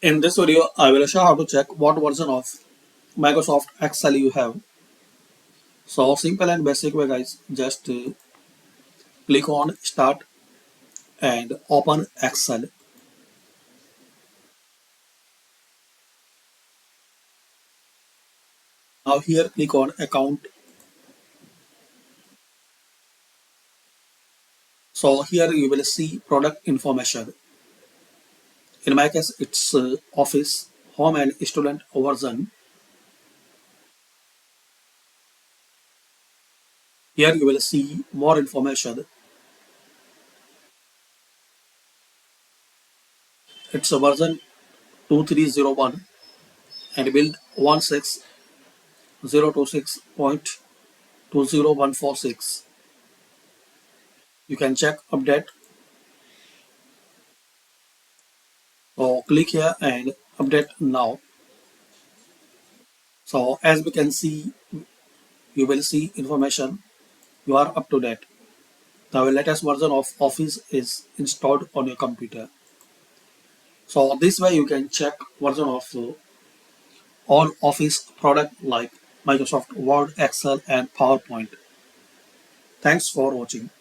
In this video, I will show how to check what version of Microsoft Excel you have. So simple and basic way guys, just click on Start and open Excel. Now here click on Account. So here you will see product information. In my case, it's Office, Home and Student version. Here you will see more information. It's a version 2301 and build 16026.20146. You can check update. So click here and update now. So as we can see, you will see information. You are up to date. The latest version of Office is installed on your computer. So this way you can check version of all Office product like Microsoft Word, Excel and PowerPoint. Thanks for watching.